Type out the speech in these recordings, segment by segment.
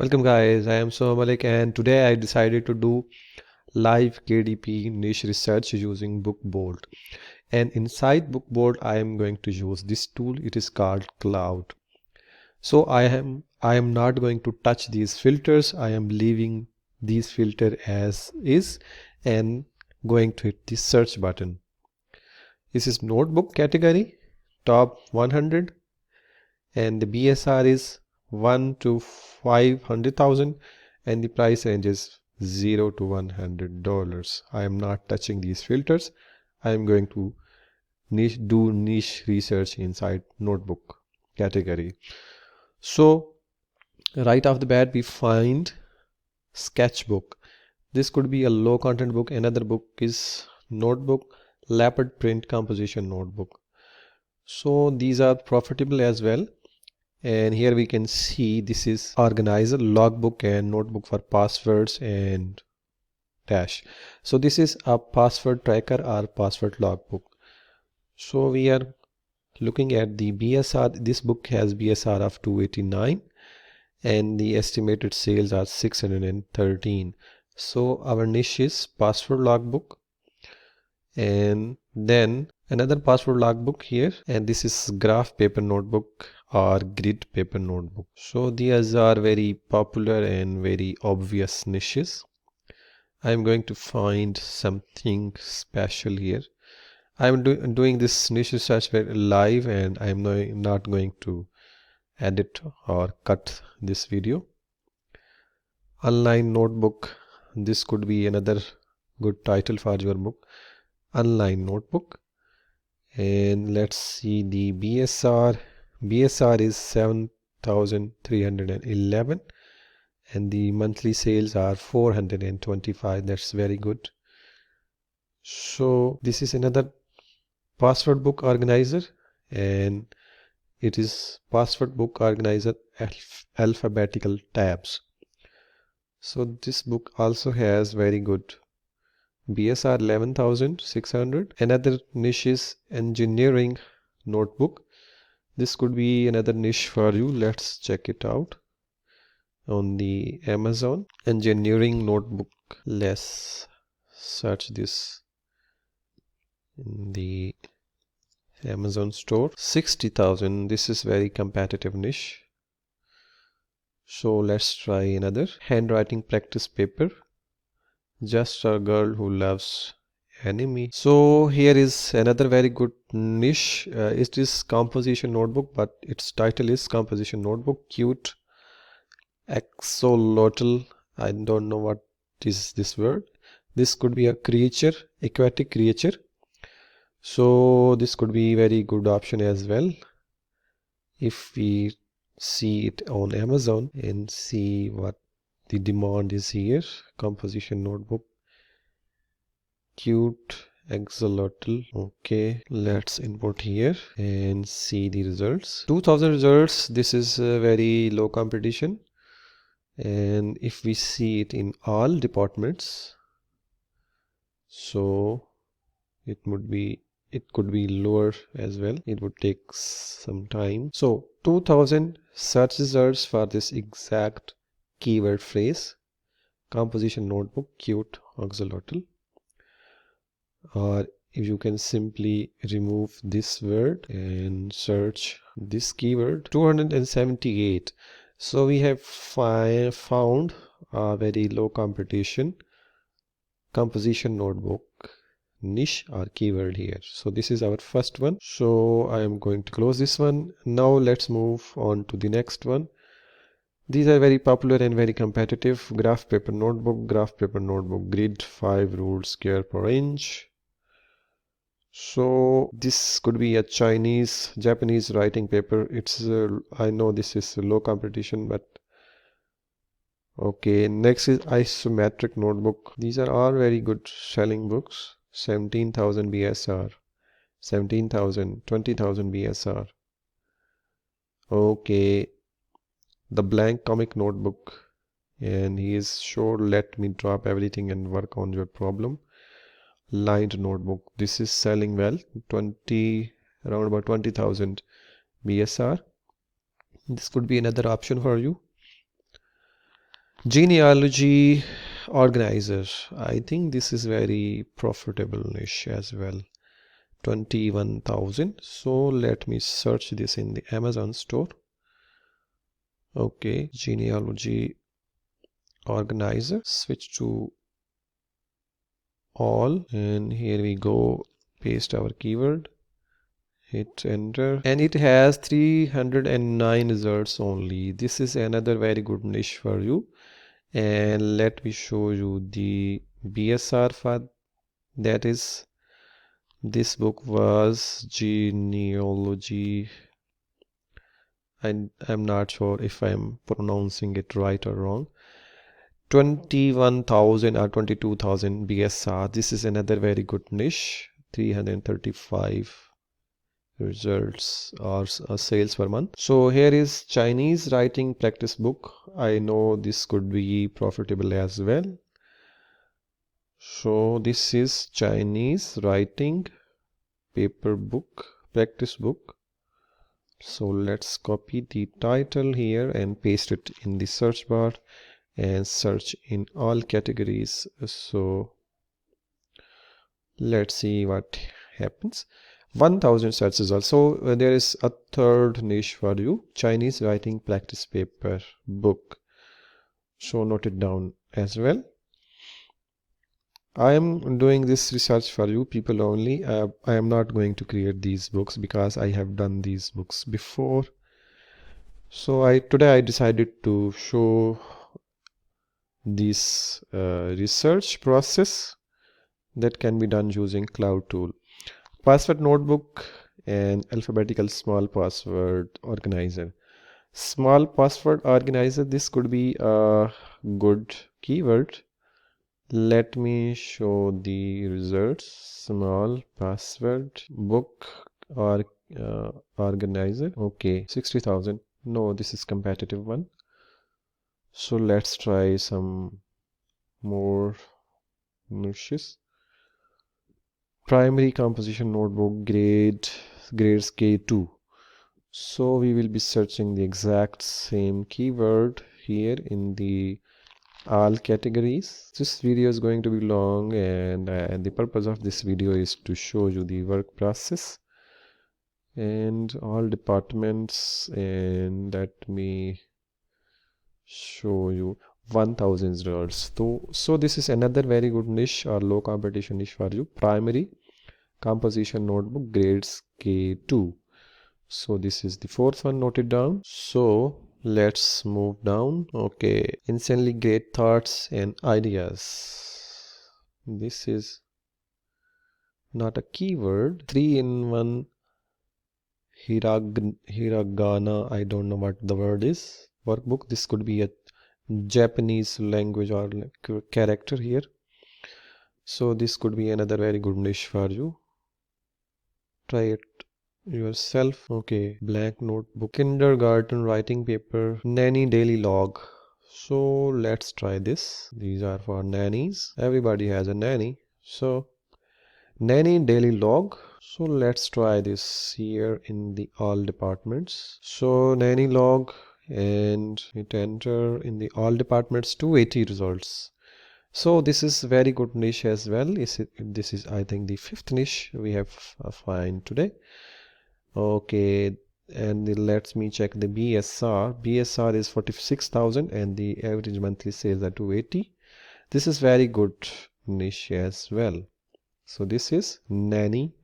Welcome guys, I am Subha Malik and today I decided to do live KDP niche research using Bookboard. And inside Bookboard I am going to use this tool. It is called Cloud. So I am not going to touch these filters. I am leaving these filter as is and going to hit the search button. This is notebook category, top 100, and the BSR is 1 to 500,000 and the price range is $0 to $100. I am not touching these filters. I am going to do niche research inside notebook category. So right off the bat we find sketchbook. This could be a low content book. Another book is notebook, leopard print composition notebook. So these are profitable as well. And here we can see this is organizer, logbook and notebook for passwords and dash. So this is a password tracker or password logbook. So we are looking at the BSR. This book has BSR of 289 and the estimated sales are 613. So our niche is password logbook, and then another password logbook here, and this is graph paper notebook or grid paper notebook. So these are very popular and very obvious niches. I'm going to find something special here. I'm doing this niche research live and I'm not going to edit or cut this video. Online notebook, this could be another good title for your book. Online notebook. And let's see the BSR. BSR is 7,311 and the monthly sales are 425. That's very good. So this is another password book organizer, and it is password book organizer alphabetical tabs. So this book also has very good BSR 11,600. Another niche is engineering notebook. This could be another niche for you. Let's check it out on the Amazon. Engineering notebook. Let's search this in the Amazon store. 60,000. This is very competitive niche. So let's try another. Handwriting practice paper. Just a girl who loves anime. So here is another very good niche. It is composition notebook, but its title is composition notebook. Cute Axolotl. I don't know what is this word. This could be a creature, aquatic creature. So this could be very good option as well. If we see it on Amazon and see what the demand is here. Composition notebook, cute Axolotl. Okay, let's import here and see the results. 2000 results. This is a very low competition, and if we see it in all departments, so it could be lower as well. It would take some time. So 2000 search results for this exact keyword phrase, composition notebook, cute Axolotl. Or if you can simply remove this word and search this keyword, 278. So we have found a very low competition composition notebook niche or keyword here. So this is our first one. So I am going to close this one. Now let's move on to the next one. These are very popular and very competitive. Graph paper notebook, grid, 5 ruled square per inch. So this could be a Japanese writing paper. It's I know this is a low competition, but okay. Next is isometric notebook. These are all very good selling books. 17,000 BSR, 17,000, 20,000 BSR. Okay, the blank comic notebook, and he is sure let me drop everything and work on your problem. Lined notebook. This is selling well. Around about 20,000 BSR. This could be another option for you. Genealogy Organizer, I think this is very profitable niche as well. 21,000. So let me search this in the Amazon store. Okay, Genealogy Organizer, switch to all, and here we go, paste our keyword, hit enter, and it has 309 results only. This is another very good niche for you. And let me show you the BSR for that. Is this book was Genealogy, and I'm not sure if I'm pronouncing it right or wrong. 21,000 or 22,000 BSR. This is another very good niche. 335 results or sales per month. So here is Chinese writing practice book. I know this could be profitable as well. So this is Chinese writing paper book, practice book. So let's copy the title here and paste it in the search bar and search in all categories. So let's see what happens. 1000 search results. So there is a third niche for you, Chinese writing practice paper book. So note it down as well. I am doing this research for you people only. I am not going to create these books because I have done these books before. So today I decided to show this research process that can be done using Cloud Tool. Password notebook and alphabetical small password organizer. Small password organizer, this could be a good keyword. Let me show the results. Small password book or organizer. Okay, 60,000. No, this is competitive one. So let's try some more niches. Primary composition notebook grades K2. So we will be searching the exact same keyword here in the all categories. This video is going to be long, and the purpose of this video is to show you the work process and all departments. And let me show you 1000 results. So this is another very good niche or low competition niche for you. Primary composition notebook grades K2. So this is the fourth one, noted down. So let's move down. Okay, insanely great thoughts and ideas. This is not a keyword. 3-in-1 hiragana, I don't know what the word is. Workbook. This could be a Japanese language or character here. So this could be another very good niche for you. Try it yourself. Okay, blank notebook, kindergarten writing paper, Nanny Daily Log. So let's try this. These are for nannies. Everybody has a nanny. So Nanny Daily Log. So let's try this here in the all departments. So Nanny Log, and hit enter. In the all departments, 280 results. So this is very good niche as well. This is I think the fifth niche we have find today. Okay, and let me check the BSR. BSR is 46,000 and the average monthly sales are 280. This is very good niche as well. So this is Nanny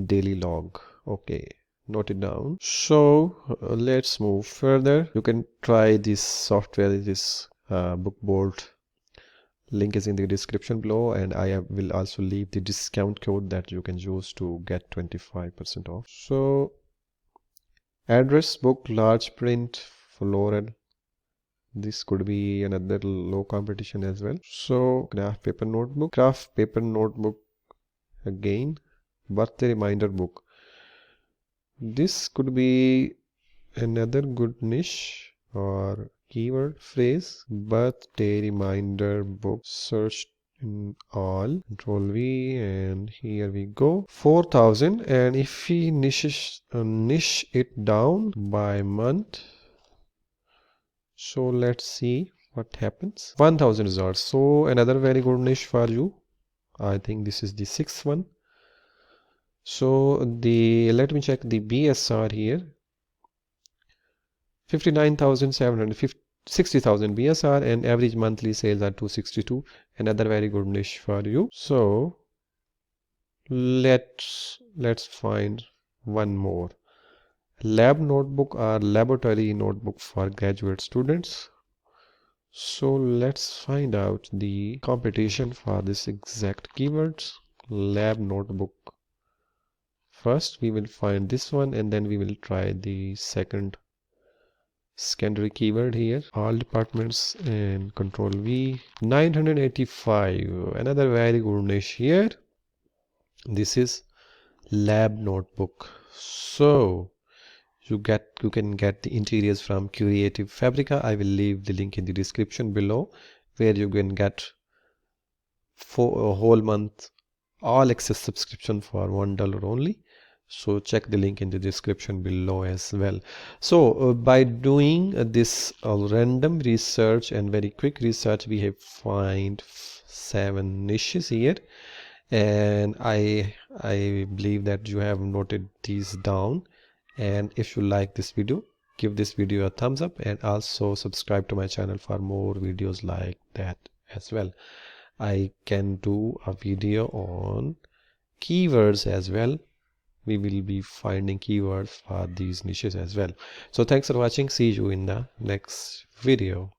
Daily Log. Okay, note it down. So let's move further. You can try this software, this Bookboard. Link is in the description below, and I will also leave the discount code that you can use to get 25% off. So address book, large print, floral. This could be another low competition as well. So craft paper notebook again. Birthday reminder book. This could be another good niche or keyword phrase. Birthday reminder book. Search in all, Control V, and here we go, 4,000. And if we niche it down by month, so let's see, what happens? 1000 results. So another very good niche for you. I think this is the 6th one. So let me check the BSR here. 59,750. 60,000 BSR and average monthly sales are 262. Another very good niche for you. So let's find one more. Lab notebook or laboratory notebook for graduate students. So let's find out the competition for this exact keywords. Lab notebook. First we will find this one and then we will try the second secondary keyword here, all departments, and control V. 985, another very good niche here. This is lab notebook. So you can get the interiors from Creative Fabrica. I will leave the link in the description below, where you can get for a whole month all access subscription for $1 only. So check the link in the description below as well. So by doing this random research and very quick research, we have find 7 niches here, and I believe that you have noted these down. And if you like this video, give this video a thumbs up and also subscribe to my channel for more videos like that as well. I can do a video on keywords as well. We will be finding keywords for these niches as well. So thanks for watching. See you in the next video.